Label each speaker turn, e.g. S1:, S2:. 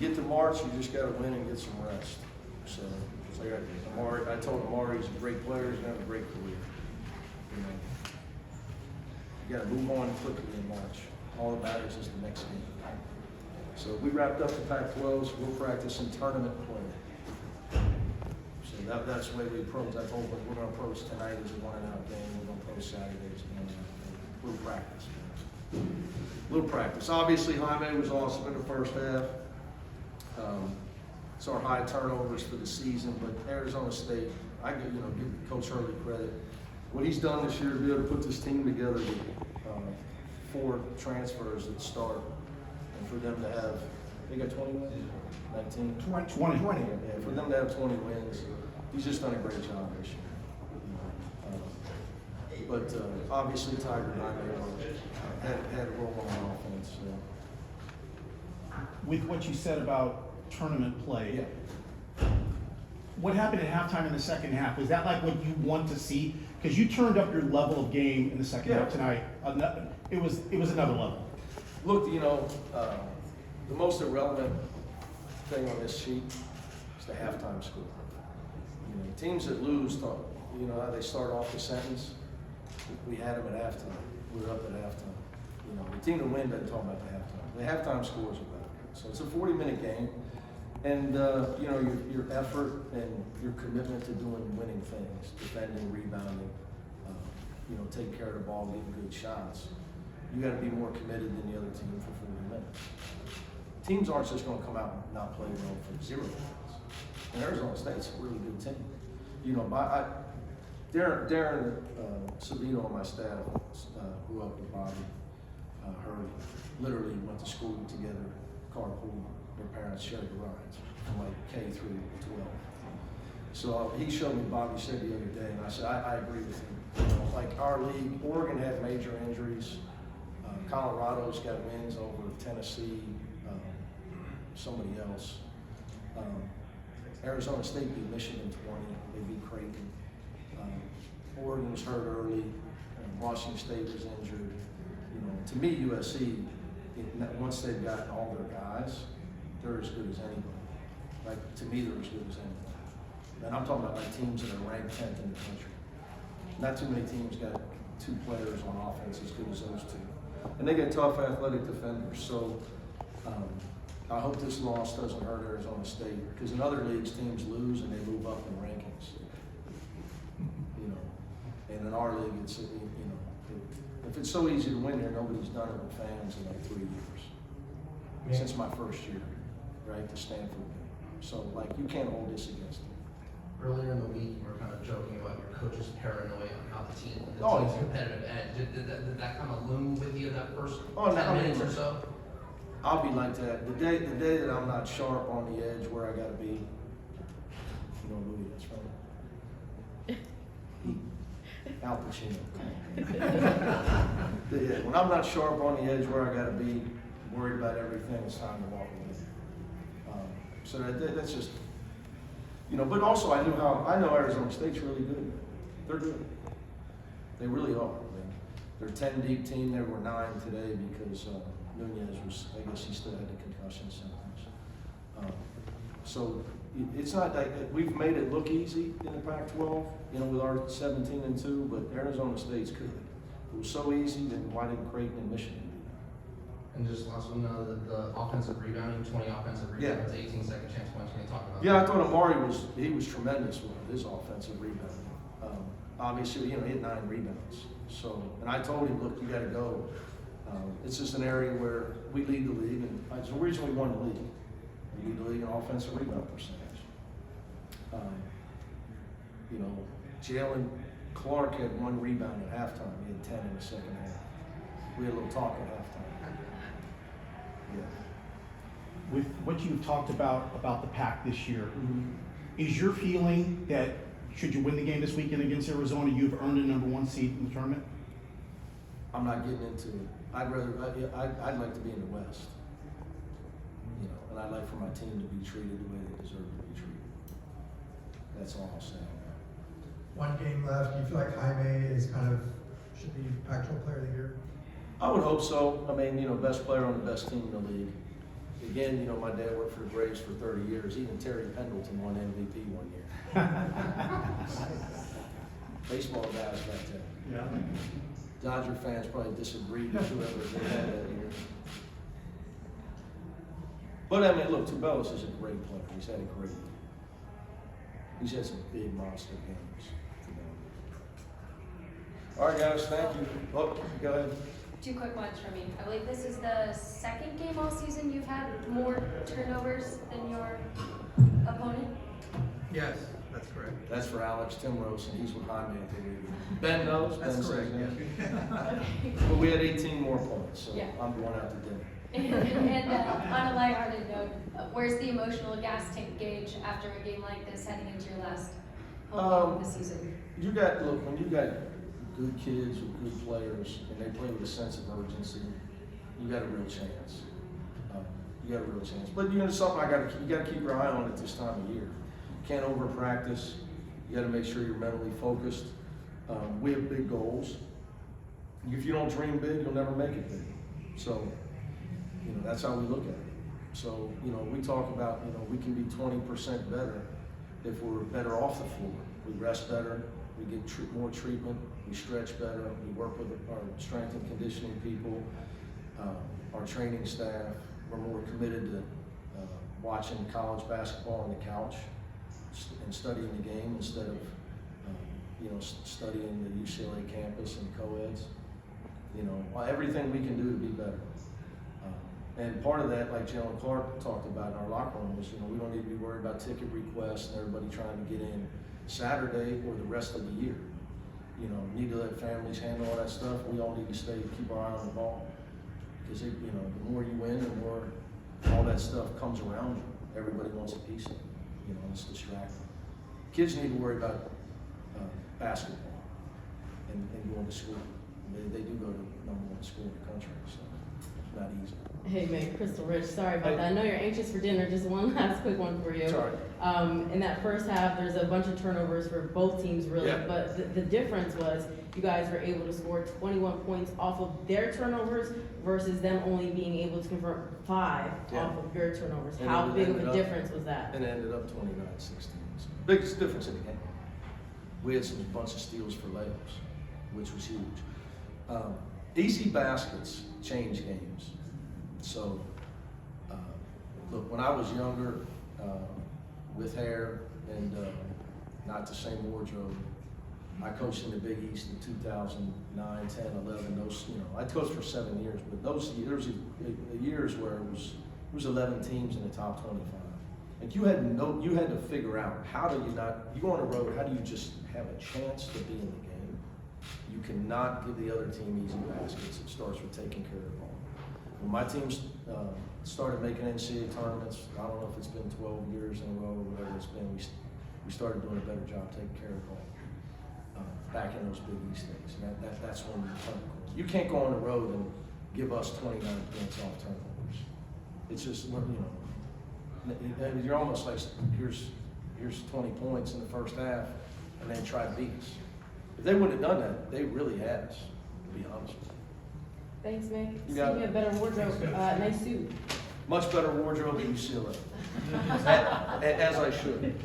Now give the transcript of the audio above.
S1: get to March, you just got to win and get some rest. So it's like I told Amari, he's a great player, he's going to have a great career. You know, you got to move on quickly in March. All that matters is the next game. So we wrapped up the Pac-12s. We'll practice in tournament play. So that's the way we approach. I told them we're going to approach tonight as a one-and-out game. We're going to approach Saturday as a one-and-out game. Little practice. Little practice. Obviously, Jaime was awesome in the first half. It's our high turnovers for the season, but Arizona State, I give Coach Hurley credit. What he's done this year to be able to put this team together with 4 transfers that start, and for them to have, they got 20 wins? 19?
S2: 20.
S1: Yeah, for them to have 20 wins, he's just done a great job this year. But obviously, Tiger and I had a role on offense. So.
S2: With what you said about tournament play,
S1: Yeah.
S2: what happened at halftime in the second half? Was that like what you want to see? Because you turned up your level of game in the second half tonight. It was another level.
S1: Look, the most irrelevant thing on this sheet is the halftime score. Teams that lose, how they start off the sentence. We had them at halftime. We were up at halftime. The team to win doesn't talk about the halftime. The halftime scores are better. So it's a 40-minute game, and your effort and your commitment to doing winning things, defending, rebounding, taking care of the ball, getting good shots. You got to be more committed than the other team for 40 minutes. Teams aren't just going to come out and not play well for 0 minutes. And Arizona State's a really good team. Darren Savino on my staff grew up with Bobby Hurley. Literally went to school together, carpool. Their parents shared the rides from like K through 12. So he showed me Bobby said the other day, and I said, I agree with him. Like our league, Oregon had major injuries. Colorado's got wins over Tennessee, somebody else. Arizona State beat Michigan 20. They beat Creighton. Oregon was hurt early. Washington State was injured. To me, USC, once they've got all their guys, they're as good as anybody. Like, to me, they're as good as anybody. And I'm talking about like teams that are ranked 10th in the country. Not too many teams got 2 players on offense as good as those 2. And they get tough athletic defenders. So I hope this loss doesn't hurt Arizona State, because in other leagues, teams lose and they move up in rankings. And in our league, it's if it's so easy to win here, nobody's done it with fans in like 3 years since my first year, right? The Stanford game. So like you can't hold this against them.
S3: Earlier in the week, you were kind of joking about your coach's paranoia on how the team's competitive edge. Did that kind of loom with you that first 10 minutes or so?
S1: I'll be like that. The day that I'm not sharp on the edge where I got to be, who he is, right? Al Pacino. When I'm not sharp on the edge where I got to be, worried about everything, it's time to walk away. So that's just, but also I know Arizona State's really good. They're good. They really are. They're a 10-deep team. They were 9 today because Nunez was, I guess he still had the concussion symptoms. So it's not like we've made it look easy in the Pac-12, with our 17-2, but Arizona State's good. If it was so easy, then why didn't Creighton and Michigan do that?
S3: And just last one, the offensive rebounding, 20 offensive rebounds, 18 second chance points. Can you talk about that?
S1: Yeah, I thought Amari was tremendous with his offensive rebounding. Obviously, he had 9 rebounds. So, and I told him, look, you got to go. It's just an area where we lead the league, and it's the reason we won the league. We lead the league in offensive rebound percentage. Jalen Clark had 1 rebound at halftime. He had 10 in the second half. We had a little talk at halftime. Yeah.
S2: With what you've talked about the Pac this year, is your feeling that should you win the game this weekend against Arizona, you've earned a #1 seed in the tournament?
S1: I'm not getting into it. I'd like to be in the West. And I'd like for my team to be treated the way they deserve to be treated. That's all I'll say.
S4: 1 game left. Do you feel like Jaime should be Pac-12 Player of the Year?
S1: I would hope so. Best player on the best team in the league. Again, you know, my dad worked for the Braves for 30 years. Even Terry Pendleton won MVP one year. Baseball guys back then.
S2: Yeah.
S1: Dodger fans probably disagreed with whoever they had that year. But I mean, look, Tubelis is a great player. He's had a great year. He's had some big monster games. All right, guys, thank you. Oh, go ahead.
S5: 2 quick ones for me. I believe this is the second game all season you've had more turnovers than your opponent.
S6: Yes, that's correct.
S1: That's for Alex Timrose, and he's with Jaime at the league. Ben knows.
S6: That's
S1: Ben
S6: correct,
S1: says
S6: yes.
S1: that. But we had 18 more points, so
S5: Yeah.
S1: I'm going out to dinner.
S5: And on a lighthearted note, where's the emotional gas tank gauge after a game like this heading into your last home game of the season?
S1: You got, look, when you got good kids with good players, and they play with a sense of urgency, you got a real chance. You got a real chance. But you know something you got to keep your eye on at this time of year. You can't over practice. You got to make sure you're mentally focused. We have big goals. If you don't dream big, you'll never make it big. So, you know, that's how we look at it. So, you know, we talk about, you know, we can be 20% better if we're better off the floor. We rest better, we get more treatment, we stretch better, we work with our strength and conditioning people, our training staff. We're more committed to watching college basketball on the couch and studying the game instead of, you know, studying the UCLA campus and co-eds. You know, everything we can do to be better. And part of that, like Jalen Clark talked about in our locker room, was, you know, we don't need to be worried about ticket requests and everybody trying to get in Saturday or the rest of the year. You know, need to let families handle all that stuff. We all need to keep our eye on the ball. Because, you know, the more you win, the more all that stuff comes around you. Everybody wants a piece of it. You know, it's distracting. Kids need to worry about basketball and going to school. They do go to #1 school in the country, so it's not easy.
S7: Hey, Mick, Crystal Rich, sorry about
S1: Hey.
S7: that. I know you're anxious for dinner. Just one last quick one for you.
S1: Sorry.
S7: In that first half, there's a bunch of turnovers for both teams, really.
S1: Yeah.
S7: But the difference was you guys were able to score 21 points off of their turnovers versus them only being able to convert 5
S1: Yeah.
S7: off of your turnovers.
S1: And
S7: How
S1: it
S7: big of
S1: ended
S7: a
S1: up-
S7: difference was that?
S1: And it ended up 29-16. So, biggest difference in the game. We had a bunch of steals for layups, which was huge. Easy baskets change games. So, look, when I was younger, with hair and not the same wardrobe, I coached in the Big East in 2009, 10, 11. Those, you know, I coached for 7 years, but those years, the years where it was 11 teams in the top 25. Like you had to figure out how do you not, you go on the road, how do you just have a chance to be in the game? You cannot give the other team easy baskets. It starts with taking care of the ball. When my teams started making NCAA tournaments, I don't know if it's been 12 years in a row or whatever it's been, we started doing a better job taking care of the ball back in those Big East days. And that's when we turned the corner. You can't go on the road and give us 29 points off turnovers. It's just, you know, you're almost like, here's 20 points in the first half, and then try to beat us. If they wouldn't have done that, they really had us, to be honest with you.
S7: Thanks, Mick.
S1: You
S7: See,
S1: got
S7: you
S1: it.
S7: have better wardrobe. Nice suit.
S1: Much better wardrobe than UCLA. As I should.